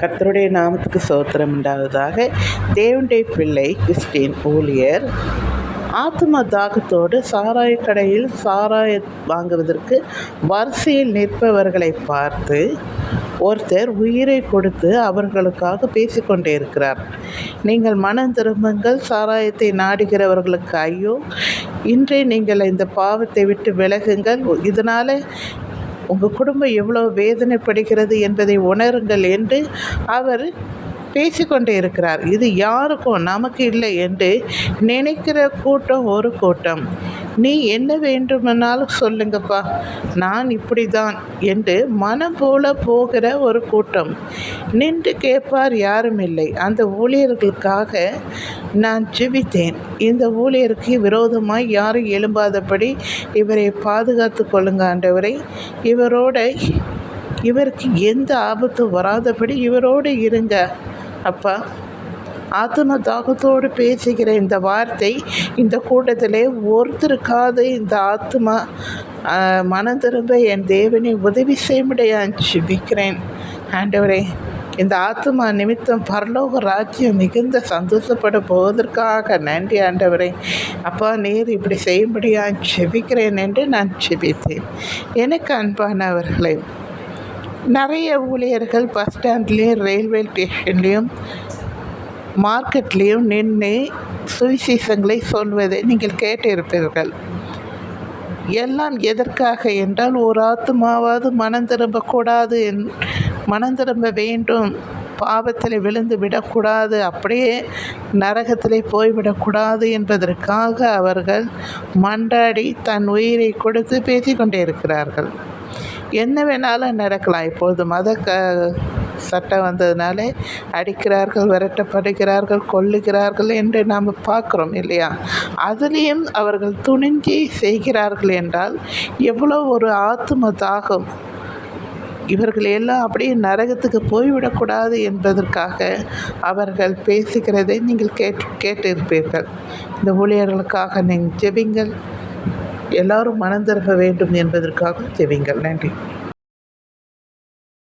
கர்த்தருடைய நாமத்துக்கு ஸ்தோத்திரம் உண்டாவதாக. தேவனுடைய பிள்ளை கிறிஸ்டின் ஊழியர் ஆத்ம தாகத்தோடு சாராய கடையில் சாராய வாங்குவதற்கு வரிசையில் நிற்பவர்களை பார்த்து ஒருத்தர் உயிரை கொடுத்து அவர்களுக்காக பேசிக்கொண்டே இருக்கிறார். நீங்கள் மனம் திரும்புங்கள், சாராயத்தை நாடுகிறவர்களுக்கு ஐயோ, இன்றே நீங்கள் இந்த பாவத்தை விட்டு விலகுங்கள், இதனால் உங்கள் குடும்பம் எவ்வளோ வேதனைப்படுகிறது என்பதை உணருங்கள் என்று அவர் பேசிக்கொண்டே இருக்கிறார். இது யாருக்கும் நமக்கு இல்லை என்று நினைக்கிற கூட்டம் ஒரு கூட்டம். நீ என்ன வேண்டுமானாலும் சொல்லுங்கப்பா, நான் இப்படி தான் என்று மனம் போல போகிற ஒரு கூட்டம். நின்று கேட்பார் யாரும் இல்லை. அந்த ஊழியர்களுக்காக நான் ஜெபித்தேன். இந்த ஊழியருக்கு விரோதமாய் யாரும் எழும்பாதபடி இவரை பாதுகாத்து கொள்ளுங்க ஆண்டவரை, இவருக்கு எந்த ஆபத்தும் வராதபடி இவரோடு இருங்க அப்பா. ஆத்ம தாகத்தோடு பேசுகிற இந்த வார்த்தை இந்த கூட்டத்திலே ஒருத்தருக்காது இந்த ஆத்மா மனம் திரும்ப என் தேவனை உதவி செய்யும்படியான் ஜெபிக்கிறேன் ஆண்டவரே. இந்த ஆத்மா நிமித்தம் பரலோக ராஜ்யம் மிகுந்த சந்தோஷப்பட போவதற்காக நன்றி ஆண்டவரே. அப்பா, நீர் இப்படி செய்யும்படியான் ஜெபிக்கிறேன் என்று நான் ஜெபித்தேன். எனக்கு அன்பானவர்களே, நிறைய ஊழியர்கள் பஸ் ஸ்டாண்ட்லேயும் ரயில்வே ஸ்டேஷன்லேயும் மார்க்கெட்லேயும் நின்று சுவிசேஷங்களை சொல்வதை நீங்கள் கேட்டிருப்பீர்கள். எல்லாம் எதற்காக என்றால், ஒரு ஆத்மாவாவது மனம் திரும்ப வேண்டும், பாவத்தில் விழுந்து விடக்கூடாது, அப்படியே நரகத்திலே போய்விடக்கூடாது என்பதற்காக அவர்கள் மன்றாடி தன் உயிரை கொடுத்து பேசிக்கொண்டே இருக்கிறார்கள். என்ன வேணாலும் நடக்கலாம். இப்பொழுது மத சட்டம் வந்ததுனால அடிக்கிறார்கள், விரட்டப்படுகிறார்கள், கொல்லுகிறார்கள் என்று நாம் பார்க்குறோம் இல்லையா? அதுலேயும் அவர்கள் துணிஞ்சி செய்கிறார்கள் என்றால் எவ்வளோ ஒரு ஆத்ம தாகம். இவர்கள் எல்லாம் அப்படியே நரகத்துக்கு போய்விடக்கூடாது என்பதற்காக அவர்கள் பேசுகிறதை நீங்கள் கேட்டிருப்பீர்கள். இந்த ஊழியர்களுக்காக நீங்கள் ஜெபிங்கள். எல்லோரும் மனம் திரும்ப வேண்டும் என்பதற்காக ஜெபிங்கள். நன்றி.